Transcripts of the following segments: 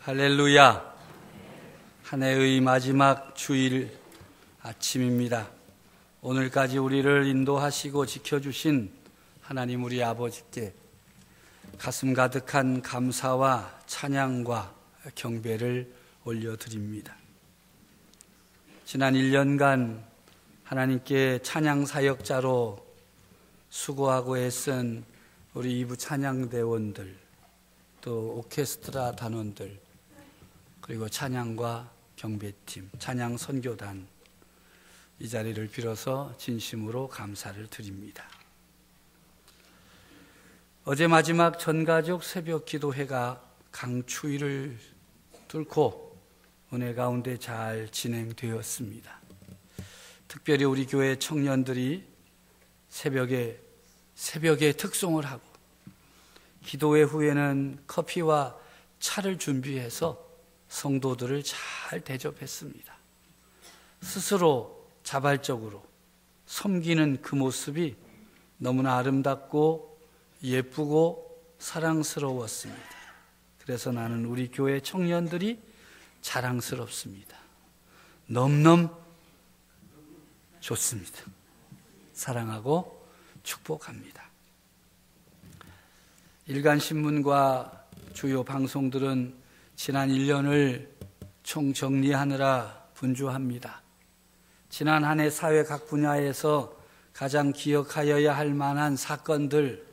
할렐루야. 한 해의 마지막 주일 아침입니다. 오늘까지 우리를 인도하시고 지켜주신 하나님 우리 아버지께 가슴 가득한 감사와 찬양과 경배를 올려드립니다. 지난 1년간 하나님께 찬양 사역자로 수고하고 애쓴 우리 이부 찬양대원들, 또 오케스트라 단원들, 그리고 찬양과 경배팀, 찬양 선교단, 이 자리를 빌어서 진심으로 감사를 드립니다. 어제 마지막 전가족 새벽 기도회가 강추위를 뚫고 은혜 가운데 잘 진행되었습니다. 특별히 우리 교회 청년들이 새벽에 특송을 하고 기도회 후에는 커피와 차를 준비해서 성도들을 잘 대접했습니다. 스스로 자발적으로 섬기는 그 모습이 너무나 아름답고 예쁘고 사랑스러웠습니다. 그래서 나는 우리 교회 청년들이 자랑스럽습니다. 넘넘 좋습니다. 사랑하고 축복합니다. 일간신문과 주요 방송들은 지난 1년을 총정리하느라 분주합니다. 지난 한 해 사회 각 분야에서 가장 기억하여야 할 만한 사건들,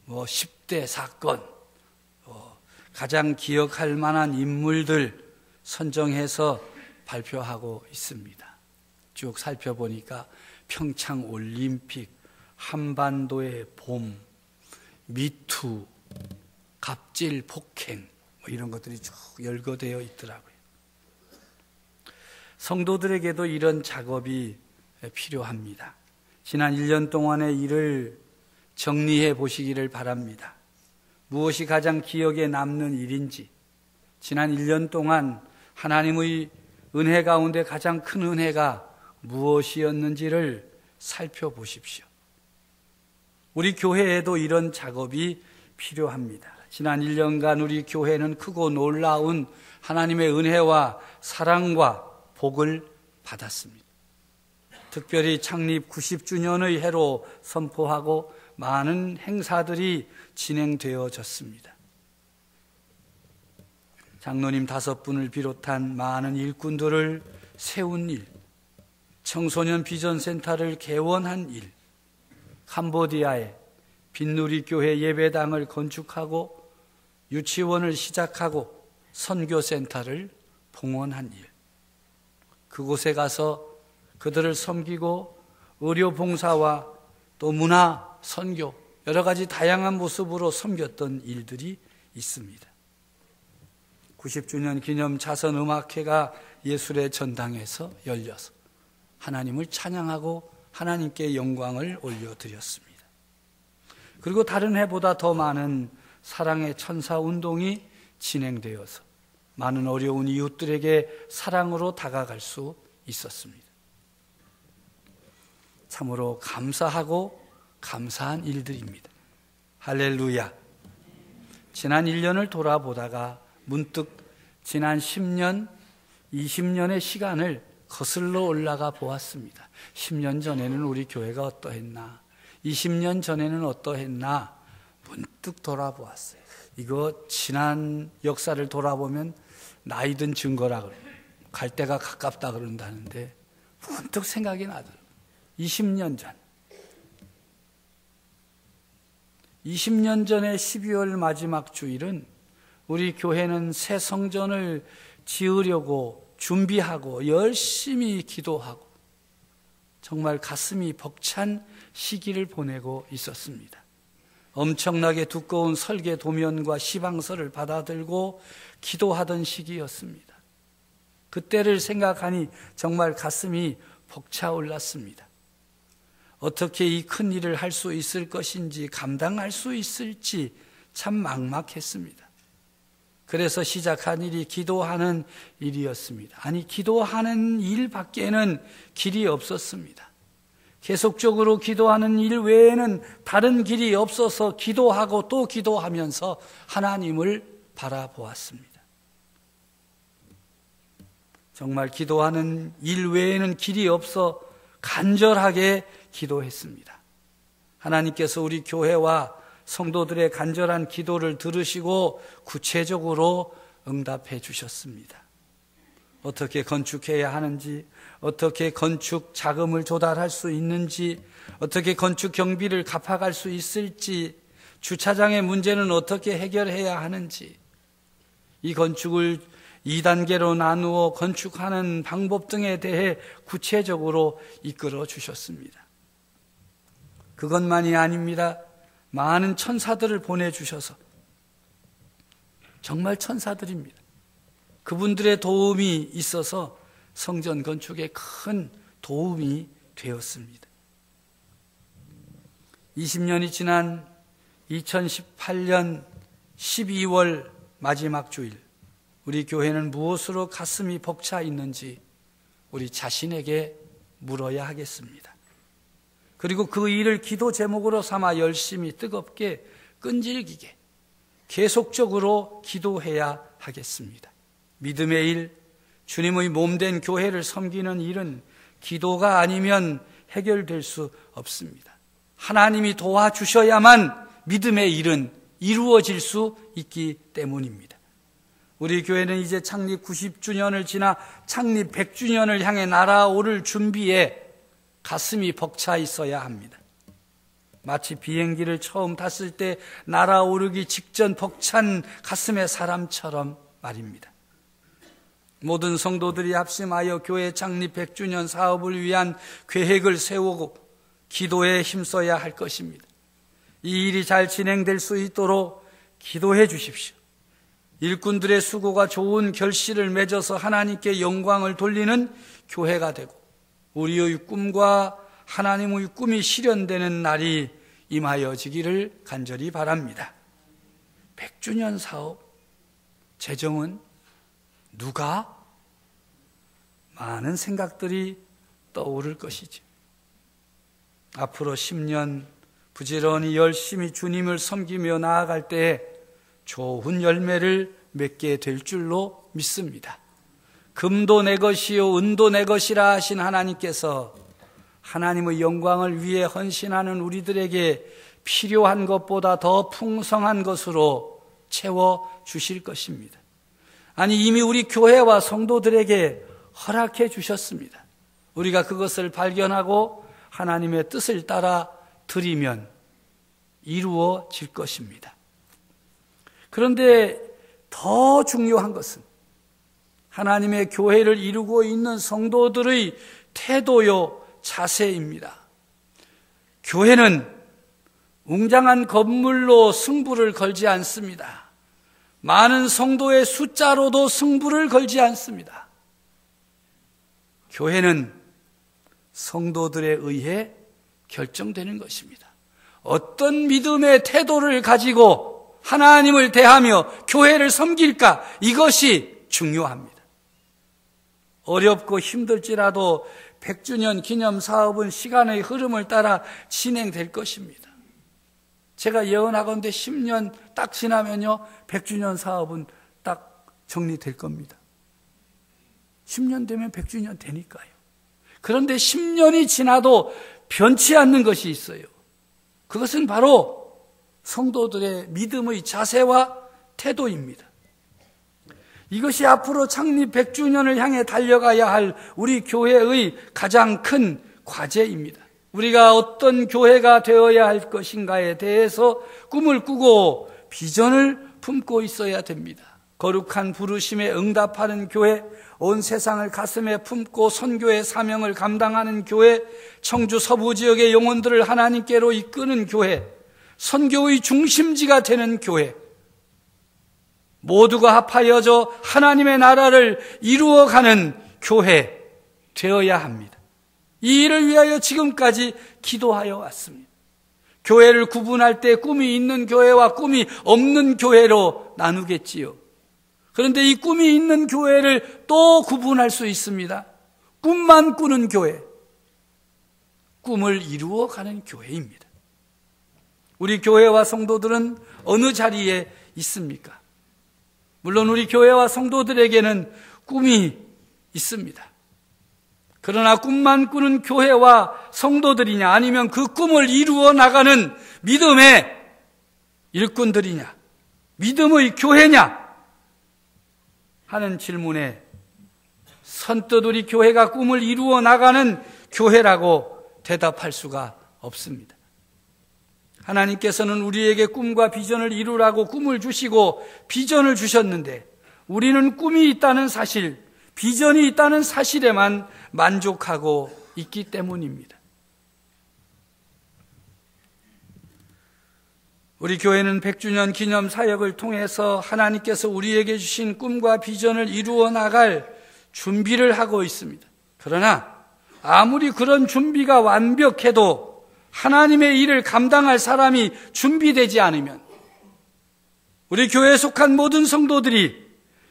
10대 사건, 가장 기억할 만한 인물들 선정해서 발표하고 있습니다. 쭉 살펴보니까 평창올림픽, 한반도의 봄, 미투, 갑질 폭행, 이런 것들이 쭉 열거되어 있더라고요. 성도들에게도 이런 작업이 필요합니다. 지난 1년 동안의 일을 정리해 보시기를 바랍니다. 무엇이 가장 기억에 남는 일인지, 지난 1년 동안 하나님의 은혜 가운데 가장 큰 은혜가 무엇이었는지를 살펴보십시오. 우리 교회에도 이런 작업이 필요합니다. 지난 1년간 우리 교회는 크고 놀라운 하나님의 은혜와 사랑과 복을 받았습니다. 특별히 창립 90주년의 해로 선포하고 많은 행사들이 진행되어졌습니다. 장로님 5분을 비롯한 많은 일꾼들을 세운 일, 청소년 비전센터를 개원한 일, 캄보디아에 빈누리 교회 예배당을 건축하고 유치원을 시작하고 선교센터를 봉헌한 일, 그곳에 가서 그들을 섬기고 의료봉사와 또 문화, 선교, 여러 가지 다양한 모습으로 섬겼던 일들이 있습니다. 90주년 기념 자선음악회가 예술의 전당에서 열려서 하나님을 찬양하고 하나님께 영광을 올려드렸습니다. 그리고 다른 해보다 더 많은 사랑의 천사운동이 진행되어서 많은 어려운 이웃들에게 사랑으로 다가갈 수 있었습니다. 참으로 감사하고 감사한 일들입니다. 할렐루야. 지난 1년을 돌아보다가 문득 지난 10년, 20년의 시간을 거슬러 올라가 보았습니다. 10년 전에는 우리 교회가 어떠했나, 20년 전에는 어떠했나 문득 돌아보았어요. 이거 지난 역사를 돌아보면 나이 든 증거라 그래요. 갈 때가 가깝다 그런다는데 문득 생각이 나더라고요. 20년 전. 20년 전의 12월 마지막 주일은 우리 교회는 새 성전을 지으려고 준비하고 열심히 기도하고 정말 가슴이 벅찬 시기를 보내고 있었습니다. 엄청나게 두꺼운 설계 도면과 시방서를 받아들고 기도하던 시기였습니다. 그때를 생각하니 정말 가슴이 벅차올랐습니다. 어떻게 이 큰 일을 할 수 있을 것인지, 감당할 수 있을지 참 막막했습니다. 그래서 시작한 일이 기도하는 일이었습니다. 아니, 기도하는 일밖에는 길이 없었습니다. 계속적으로 기도하는 일 외에는 다른 길이 없어서 기도하고 또 기도하면서 하나님을 바라보았습니다. 정말 기도하는 일 외에는 길이 없어 간절하게 기도했습니다. 하나님께서 우리 교회와 성도들의 간절한 기도를 들으시고 구체적으로 응답해 주셨습니다. 어떻게 건축해야 하는지, 어떻게 건축 자금을 조달할 수 있는지, 어떻게 건축 경비를 갚아갈 수 있을지, 주차장의 문제는 어떻게 해결해야 하는지, 이 건축을 2단계로 나누어 건축하는 방법 등에 대해 구체적으로 이끌어 주셨습니다. 그것만이 아닙니다. 많은 천사들을 보내주셔서, 정말 천사들입니다. 그분들의 도움이 있어서 성전 건축에 큰 도움이 되었습니다. 20년이 지난 2018년 12월 마지막 주일, 우리 교회는 무엇으로 가슴이 벅차 있는지 우리 자신에게 물어야 하겠습니다. 그리고 그 일을 기도 제목으로 삼아 열심히 뜨겁게 끈질기게 계속적으로 기도해야 하겠습니다. 믿음의 일, 주님의 몸된 교회를 섬기는 일은 기도가 아니면 해결될 수 없습니다. 하나님이 도와주셔야만 믿음의 일은 이루어질 수 있기 때문입니다. 우리 교회는 이제 창립 90주년을 지나 창립 100주년을 향해 날아오를 준비에 가슴이 벅차 있어야 합니다. 마치 비행기를 처음 탔을 때 날아오르기 직전 벅찬 가슴의 사람처럼 말입니다. 모든 성도들이 합심하여 교회 창립 100주년 사업을 위한 계획을 세우고 기도에 힘써야 할 것입니다. 이 일이 잘 진행될 수 있도록 기도해 주십시오. 일꾼들의 수고가 좋은 결실을 맺어서 하나님께 영광을 돌리는 교회가 되고 우리의 꿈과 하나님의 꿈이 실현되는 날이 임하여지기를 간절히 바랍니다. 100주년 사업, 재정은 누가? 많은 생각들이 떠오를 것이죠. 앞으로 10년 부지런히 열심히 주님을 섬기며 나아갈 때 좋은 열매를 맺게 될 줄로 믿습니다. 금도 내 것이요 은도 내 것이라 하신 하나님께서 하나님의 영광을 위해 헌신하는 우리들에게 필요한 것보다 더 풍성한 것으로 채워 주실 것입니다. 아니, 이미 우리 교회와 성도들에게 허락해 주셨습니다. 우리가 그것을 발견하고 하나님의 뜻을 따라 드리면 이루어질 것입니다. 그런데 더 중요한 것은 하나님의 교회를 이루고 있는 성도들의 태도요, 자세입니다. 교회는 웅장한 건물로 승부를 걸지 않습니다. 많은 성도의 숫자로도 승부를 걸지 않습니다. 교회는 성도들에 의해 결정되는 것입니다. 어떤 믿음의 태도를 가지고 하나님을 대하며 교회를 섬길까? 이것이 중요합니다. 어렵고 힘들지라도 100주년 기념 사업은 시간의 흐름을 따라 진행될 것입니다. 제가 예언하건대 10년 딱 지나면요 100주년 사업은 딱 정리될 겁니다. 10년 되면 100주년 되니까요. 그런데 10년이 지나도 변치 않는 것이 있어요. 그것은 바로 성도들의 믿음의 자세와 태도입니다. 이것이 앞으로 창립 100주년을 향해 달려가야 할 우리 교회의 가장 큰 과제입니다. 우리가 어떤 교회가 되어야 할 것인가에 대해서 꿈을 꾸고 비전을 품고 있어야 됩니다. 거룩한 부르심에 응답하는 교회, 온 세상을 가슴에 품고 선교의 사명을 감당하는 교회, 청주 서부 지역의 영혼들을 하나님께로 이끄는 교회, 선교의 중심지가 되는 교회, 모두가 합하여져 하나님의 나라를 이루어가는 교회 되어야 합니다. 이 일을 위하여 지금까지 기도하여 왔습니다. 교회를 구분할 때 꿈이 있는 교회와 꿈이 없는 교회로 나누겠지요. 그런데 이 꿈이 있는 교회를 또 구분할 수 있습니다. 꿈만 꾸는 교회, 꿈을 이루어가는 교회입니다. 우리 교회와 성도들은 어느 자리에 있습니까? 물론 우리 교회와 성도들에게는 꿈이 있습니다. 그러나 꿈만 꾸는 교회와 성도들이냐, 아니면 그 꿈을 이루어 나가는 믿음의 일꾼들이냐, 믿음의 교회냐 하는 질문에 선뜻 우리 교회가 꿈을 이루어 나가는 교회라고 대답할 수가 없습니다. 하나님께서는 우리에게 꿈과 비전을 이루라고 꿈을 주시고 비전을 주셨는데, 우리는 꿈이 있다는 사실, 비전이 있다는 사실에만 만족하고 있기 때문입니다. 우리 교회는 100주년 기념 사역을 통해서 하나님께서 우리에게 주신 꿈과 비전을 이루어 나갈 준비를 하고 있습니다. 그러나 아무리 그런 준비가 완벽해도 하나님의 일을 감당할 사람이 준비되지 않으면, 우리 교회에 속한 모든 성도들이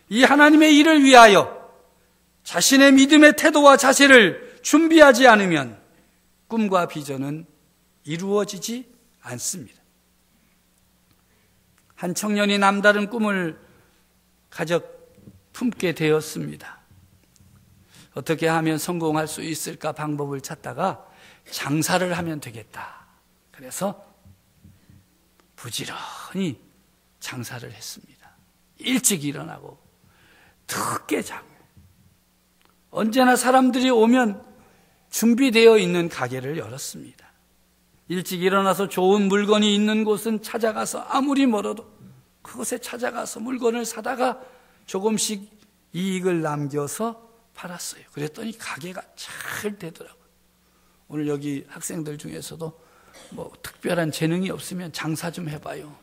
이 하나님의 일을 위하여 자신의 믿음의 태도와 자세를 준비하지 않으면 꿈과 비전은 이루어지지 않습니다. 한 청년이 남다른 꿈을 가져 품게 되었습니다. 어떻게 하면 성공할 수 있을까 방법을 찾다가 장사를 하면 되겠다. 그래서 부지런히 장사를 했습니다. 일찍 일어나고 늦게 자고, 언제나 사람들이 오면 준비되어 있는 가게를 열었습니다. 일찍 일어나서 좋은 물건이 있는 곳은 찾아가서, 아무리 멀어도 그곳에 찾아가서 물건을 사다가 조금씩 이익을 남겨서 팔았어요. 그랬더니 가게가 잘 되더라고요. 오늘 여기 학생들 중에서도 뭐 특별한 재능이 없으면 장사 좀 해봐요.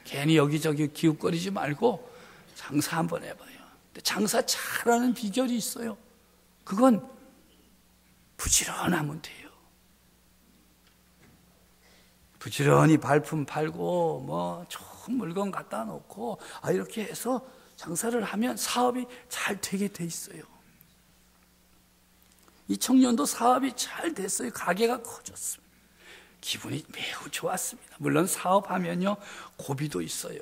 괜히 여기저기 기웃거리지 말고 장사 한번 해봐요. 근데 장사 잘하는 비결이 있어요. 그건 부지런하면 돼요. 부지런히 발품 팔고 뭐 좋은 물건 갖다 놓고 이렇게 해서 장사를 하면 사업이 잘 되게 돼 있어요. 이 청년도 사업이 잘 됐어요. 가게가 커졌습니다. 기분이 매우 좋았습니다. 물론 사업하면요 고비도 있어요.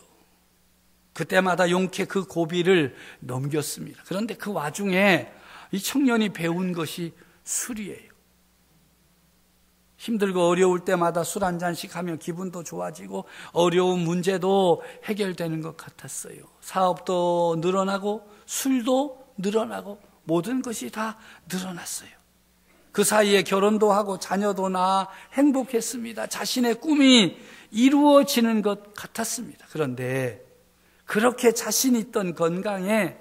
그때마다 용케 그 고비를 넘겼습니다. 그런데 그 와중에 이 청년이 배운 것이 술이에요. 힘들고 어려울 때마다 술 한 잔씩 하면 기분도 좋아지고 어려운 문제도 해결되는 것 같았어요. 사업도 늘어나고 술도 늘어나고 모든 것이 다 늘어났어요. 그 사이에 결혼도 하고 자녀도 낳아 행복했습니다. 자신의 꿈이 이루어지는 것 같았습니다. 그런데 그렇게 자신 있던 건강에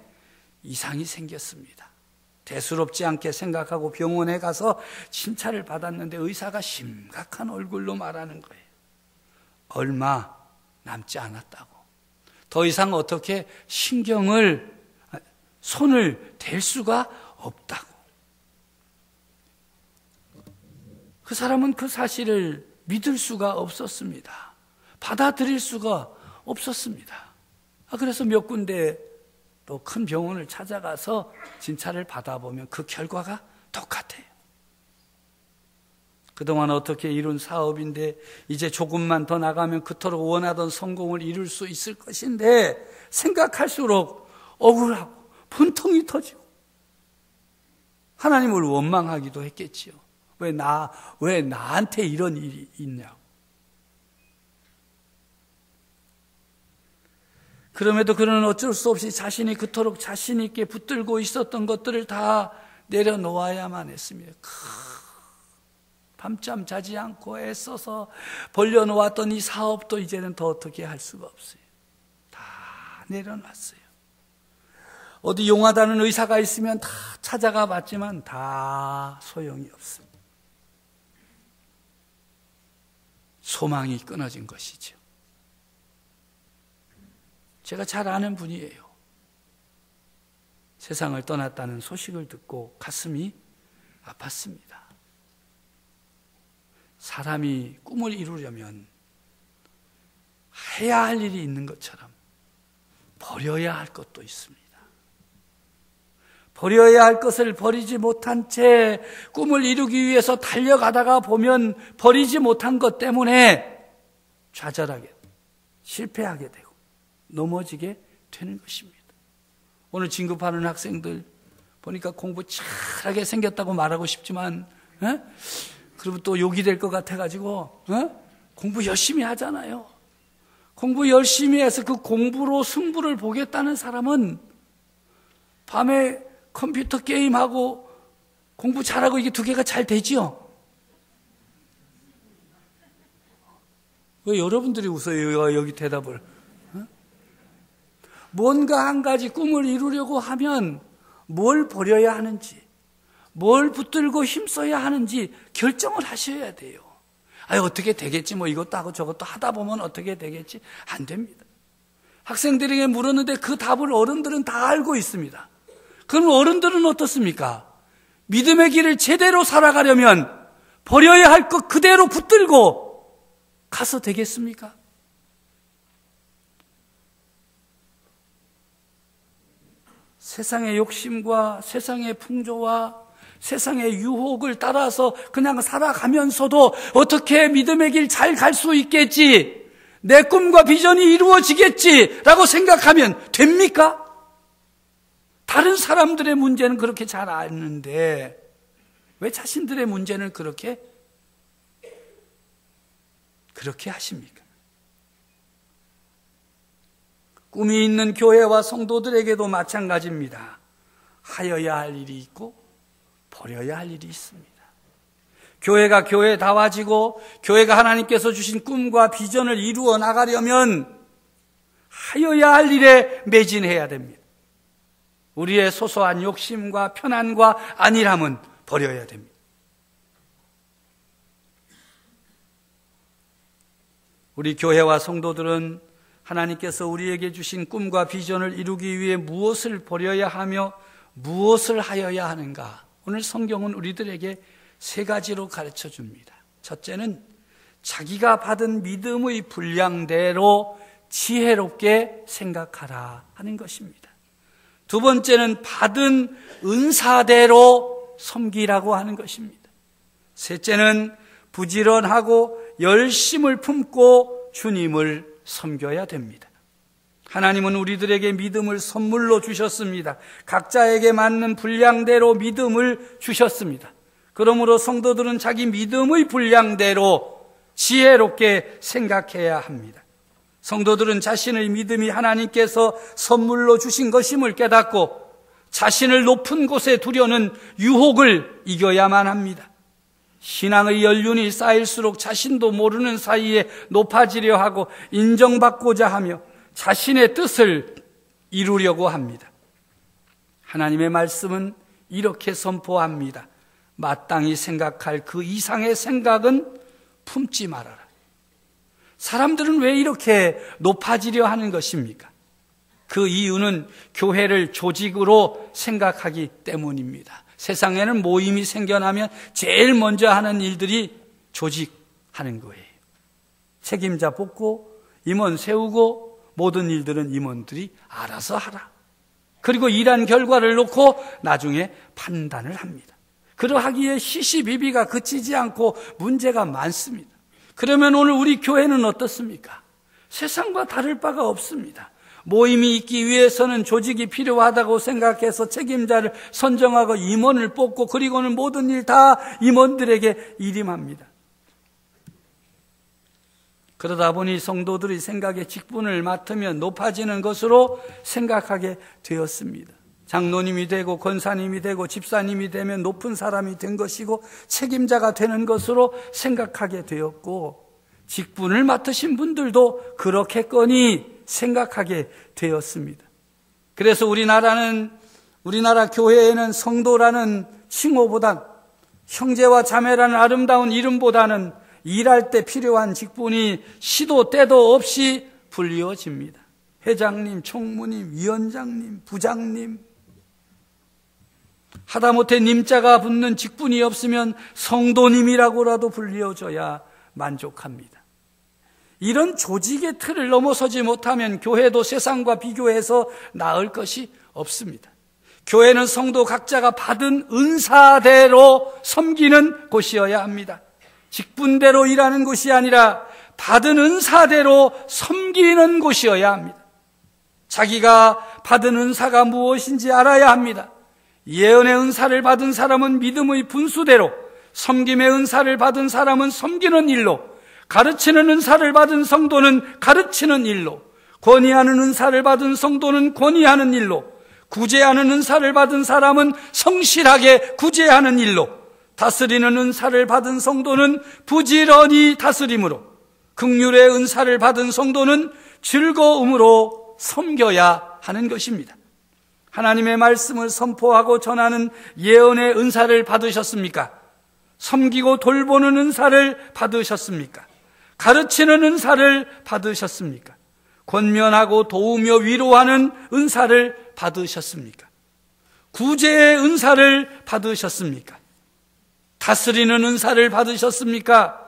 이상이 생겼습니다. 대수롭지 않게 생각하고 병원에 가서 진찰을 받았는데 의사가 심각한 얼굴로 말하는 거예요. 얼마 남지 않았다고. 더 이상 어떻게 손을 댈 수가 없다고. 그 사람은 그 사실을 믿을 수가 없었습니다. 받아들일 수가 없었습니다. 그래서 몇 군데 또 큰 병원을 찾아가서 진찰을 받아보면 그 결과가 똑같아요. 그동안 어떻게 이룬 사업인데 이제 조금만 더 나가면 그토록 원하던 성공을 이룰 수 있을 것인데 생각할수록 억울하고 분통이 터지고 하나님을 원망하기도 했겠지요. 왜 나한테 이런 일이 있냐고. 그럼에도 그는 어쩔 수 없이 자신이 그토록 자신 있게 붙들고 있었던 것들을 다 내려놓아야만 했습니다. 밤잠 자지 않고 애써서 벌려놓았던 이 사업도 이제는 더 어떻게 할 수가 없어요. 다 내려놨어요. 어디 용하다는 의사가 있으면 다 찾아가 봤지만 다 소용이 없습니다. 소망이 끊어진 것이죠. 제가 잘 아는 분이에요. 세상을 떠났다는 소식을 듣고 가슴이 아팠습니다. 사람이 꿈을 이루려면 해야 할 일이 있는 것처럼 버려야 할 것도 있습니다. 버려야 할 것을 버리지 못한 채 꿈을 이루기 위해서 달려가다가 보면 버리지 못한 것 때문에 좌절하게, 실패하게 되고 넘어지게 되는 것입니다. 오늘 진급하는 학생들 보니까 공부 잘하게 생겼다고 말하고 싶지만, 그리고 또 욕이 될 것 같아가지고, 공부 열심히 하잖아요. 공부 열심히 해서 그 공부로 승부를 보겠다는 사람은 밤에 컴퓨터 게임하고 공부 잘하고 이게 두 개가 잘 되지요? 왜 여러분들이 웃어요? 여기 대답을. 뭔가 한 가지 꿈을 이루려고 하면 뭘 버려야 하는지, 뭘 붙들고 힘써야 하는지 결정을 하셔야 돼요. 어떻게 되겠지, 뭐 이것도 하고 저것도 하다 보면 어떻게 되겠지. 안 됩니다. 학생들에게 물었는데 그 답을 어른들은 다 알고 있습니다. 그럼 어른들은 어떻습니까? 믿음의 길을 제대로 살아가려면 버려야 할 것 그대로 붙들고 가서 되겠습니까? 세상의 욕심과 세상의 풍조와 세상의 유혹을 따라서 그냥 살아가면서도 어떻게 믿음의 길 잘 갈 수 있겠지, 내 꿈과 비전이 이루어지겠지라고 생각하면 됩니까? 다른 사람들의 문제는 그렇게 잘 아는데 왜 자신들의 문제는 그렇게 하십니까? 꿈이 있는 교회와 성도들에게도 마찬가지입니다. 하여야 할 일이 있고 버려야 할 일이 있습니다. 교회가 교회다워지고 교회가 하나님께서 주신 꿈과 비전을 이루어 나가려면 하여야 할 일에 매진해야 됩니다. 우리의 소소한 욕심과 편안과 안일함은 버려야 됩니다. 우리 교회와 성도들은 하나님께서 우리에게 주신 꿈과 비전을 이루기 위해 무엇을 버려야 하며 무엇을 하여야 하는가? 오늘 성경은 우리들에게 세 가지로 가르쳐 줍니다. 첫째는 자기가 받은 믿음의 분량대로 지혜롭게 생각하라 하는 것입니다. 두 번째는 받은 은사대로 섬기라고 하는 것입니다. 셋째는 부지런하고 열심을 품고 주님을 섬겨야 됩니다. 하나님은 우리들에게 믿음을 선물로 주셨습니다. 각자에게 맞는 분량대로 믿음을 주셨습니다. 그러므로 성도들은 자기 믿음의 분량대로 지혜롭게 생각해야 합니다. 성도들은 자신의 믿음이 하나님께서 선물로 주신 것임을 깨닫고 자신을 높은 곳에 두려는 유혹을 이겨야만 합니다. 신앙의 연륜이 쌓일수록 자신도 모르는 사이에 높아지려 하고 인정받고자 하며 자신의 뜻을 이루려고 합니다. 하나님의 말씀은 이렇게 선포합니다. 마땅히 생각할 그 이상의 생각은 품지 말아라. 사람들은 왜 이렇게 높아지려 하는 것입니까? 그 이유는 교회를 조직으로 생각하기 때문입니다. 세상에는 모임이 생겨나면 제일 먼저 하는 일들이 조직하는 거예요. 책임자 뽑고 임원 세우고 모든 일들은 임원들이 알아서 하라. 그리고 일한 결과를 놓고 나중에 판단을 합니다. 그러하기에 시시비비가 그치지 않고 문제가 많습니다. 그러면 오늘 우리 교회는 어떻습니까? 세상과 다를 바가 없습니다. 모임이 있기 위해서는 조직이 필요하다고 생각해서 책임자를 선정하고 임원을 뽑고 그리고는 모든 일 다 임원들에게 일임합니다. 그러다 보니 성도들의 생각에 직분을 맡으면 높아지는 것으로 생각하게 되었습니다. 장로님이 되고 권사님이 되고 집사님이 되면 높은 사람이 된 것이고 책임자가 되는 것으로 생각하게 되었고 직분을 맡으신 분들도 그렇게거니 생각하게 되었습니다. 그래서 우리나라 교회에는 성도라는 칭호보단 형제와 자매라는 아름다운 이름보다는 일할 때 필요한 직분이 시도 때도 없이 불리워집니다. 회장님, 총무님, 위원장님, 부장님, 하다못해 님자가 붙는 직분이 없으면 성도님이라고라도 불리워져야 만족합니다. 이런 조직의 틀을 넘어서지 못하면 교회도 세상과 비교해서 나을 것이 없습니다. 교회는 성도 각자가 받은 은사대로 섬기는 곳이어야 합니다. 직분대로 일하는 곳이 아니라 받은 은사대로 섬기는 곳이어야 합니다. 자기가 받은 은사가 무엇인지 알아야 합니다. 예언의 은사를 받은 사람은 믿음의 분수대로, 섬김의 은사를 받은 사람은 섬기는 일로, 가르치는 은사를 받은 성도는 가르치는 일로, 권위하는 은사를 받은 성도는 권위하는 일로, 구제하는 은사를 받은 사람은 성실하게 구제하는 일로, 다스리는 은사를 받은 성도는 부지런히 다스림으로, 긍휼의 은사를 받은 성도는 즐거움으로 섬겨야 하는 것입니다. 하나님의 말씀을 선포하고 전하는 예언의 은사를 받으셨습니까? 섬기고 돌보는 은사를 받으셨습니까? 가르치는 은사를 받으셨습니까? 권면하고 도우며 위로하는 은사를 받으셨습니까? 구제의 은사를 받으셨습니까? 다스리는 은사를 받으셨습니까?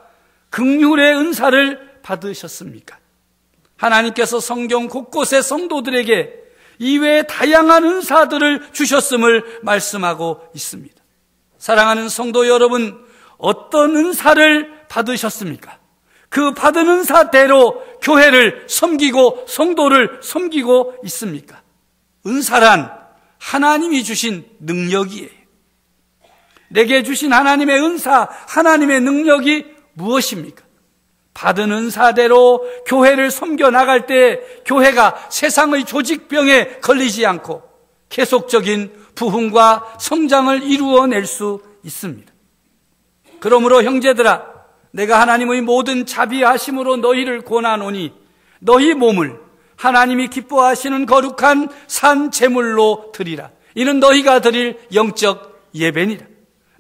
긍휼의 은사를 받으셨습니까? 하나님께서 성경 곳곳의 성도들에게 이외에 다양한 은사들을 주셨음을 말씀하고 있습니다. 사랑하는 성도 여러분, 어떤 은사를 받으셨습니까? 그 받은 은사대로 교회를 섬기고 성도를 섬기고 있습니까? 은사란 하나님이 주신 능력이에요. 내게 주신 하나님의 은사, 하나님의 능력이 무엇입니까? 받은 은사대로 교회를 섬겨 나갈 때 교회가 세상의 조직병에 걸리지 않고 계속적인 부흥과 성장을 이루어낼 수 있습니다. 그러므로 형제들아, 내가 하나님의 모든 자비하심으로 너희를 권하노니 너희 몸을 하나님이 기뻐하시는 거룩한 산 제물로 드리라. 이는 너희가 드릴 영적 예배니라.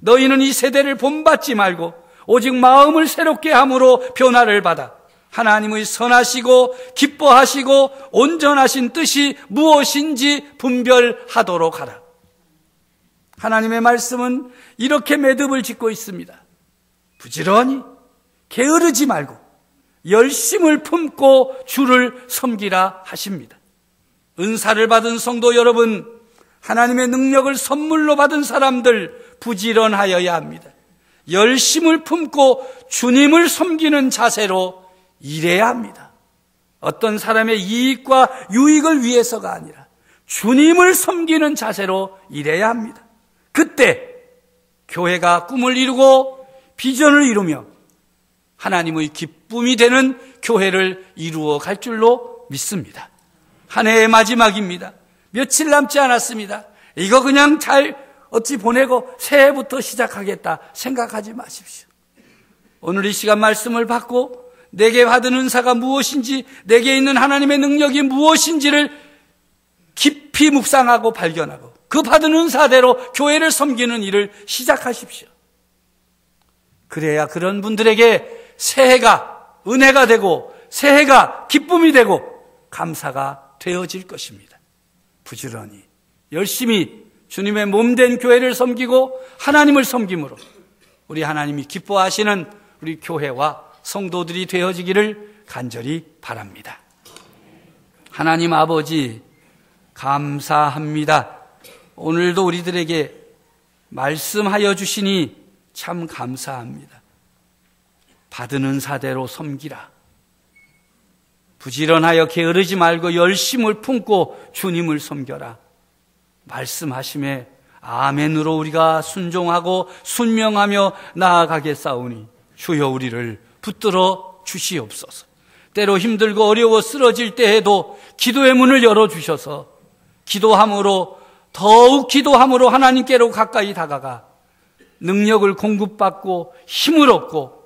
너희는 이 세대를 본받지 말고 오직 마음을 새롭게 함으로 변화를 받아 하나님의 선하시고 기뻐하시고 온전하신 뜻이 무엇인지 분별하도록 하라. 하나님의 말씀은 이렇게 매듭을 짓고 있습니다. 부지런히 게으르지 말고 열심을 품고 주를 섬기라 하십니다. 은사를 받은 성도 여러분, 하나님의 능력을 선물로 받은 사람들 부지런하여야 합니다. 열심을 품고 주님을 섬기는 자세로 일해야 합니다. 어떤 사람의 이익과 유익을 위해서가 아니라 주님을 섬기는 자세로 일해야 합니다. 그때 교회가 꿈을 이루고 비전을 이루며 하나님의 기쁨이 되는 교회를 이루어 갈 줄로 믿습니다. 한 해의 마지막입니다. 며칠 남지 않았습니다. 이거 그냥 잘 어찌 보내고 새해부터 시작하겠다 생각하지 마십시오. 오늘 이 시간 말씀을 받고 내게 받은 은사가 무엇인지, 내게 있는 하나님의 능력이 무엇인지를 깊이 묵상하고 발견하고 그 받은 은사대로 교회를 섬기는 일을 시작하십시오. 그래야 그런 분들에게 새해가 은혜가 되고 새해가 기쁨이 되고 감사가 되어질 것입니다. 부지런히 열심히 주님의 몸된 교회를 섬기고 하나님을 섬김으로 우리 하나님이 기뻐하시는 우리 교회와 성도들이 되어지기를 간절히 바랍니다. 하나님 아버지 감사합니다. 오늘도 우리들에게 말씀하여 주시니 참 감사합니다. 받은 은사대로 섬기라. 부지런하여 게으르지 말고 열심을 품고 주님을 섬겨라. 말씀하심에 아멘으로 우리가 순종하고 순명하며 나아가겠사오니 주여 우리를 붙들어 주시옵소서. 때로 힘들고 어려워 쓰러질 때에도 기도의 문을 열어주셔서 더욱 기도함으로 하나님께로 가까이 다가가 능력을 공급받고 힘을 얻고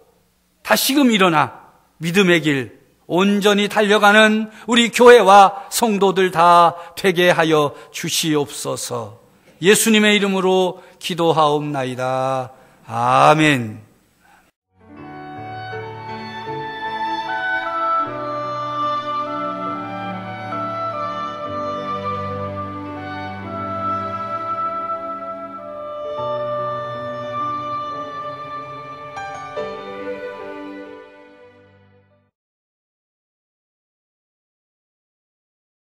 다시금 일어나 믿음의 길 온전히 달려가는 우리 교회와 성도들 다 되게 하여 주시옵소서. 예수님의 이름으로 기도하옵나이다. 아멘.